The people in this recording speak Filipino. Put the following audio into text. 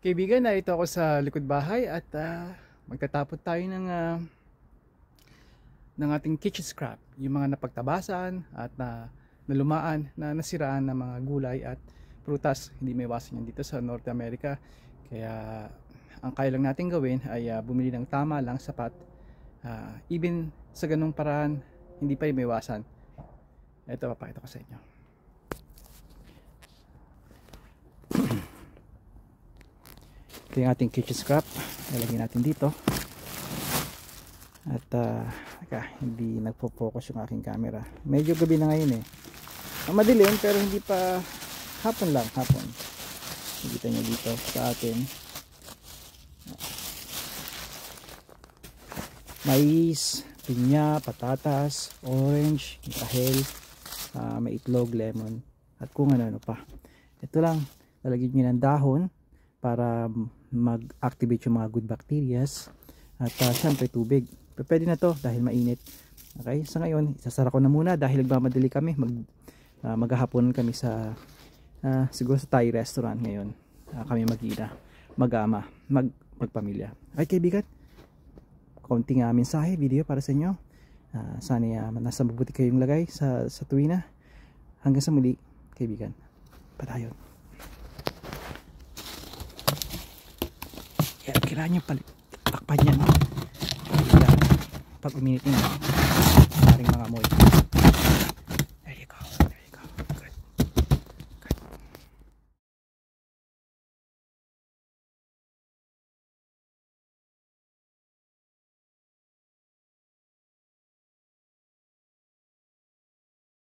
Kaibigan, narito ako sa likod bahay at magtatapon tayo ng ating kitchen scrap, yung mga napagtabasan at nalumaan, na nasiraan ng mga gulay at prutas. Hindi may iwasan yan dito sa North America, kaya ang kaya lang natin gawin ay bumili ng tama lang, sapat. Even sa ganung paraan, hindi pa may iwasan. Ito, papakita ko sa inyo. Ito yung ating kitchen scrap, lalagyan natin dito. At hindi nagpo-focus yung aking camera. Medyo gabi na ngayon eh. Madilim pero hindi pa, hapon lang, hapon. Nakita nyo dito sa atin. Mais, pinya, patatas, orange, kahel, may itlog, lemon, at kung ano-ano pa. Ito lang, lalagyan nyo ng dahon para mag-activate yung mga good bacterias. At syempre tubig. Pwede na to dahil mainit. Okay, sa ngayon isasara ko na muna dahil nagmamadali kami. Maghahaponan kami sa siguro sa Thai restaurant ngayon. Kami mag-ama, magpamilya. Ay kaibigan, konting mensahe, video para sa inyo. Sana nasa mabuti kayong lagay sa tuwina. Hanggang sa muli kaibigan. Padayon. Kailangan nyo takpan yan pag uminit nyo, maring mga amoy.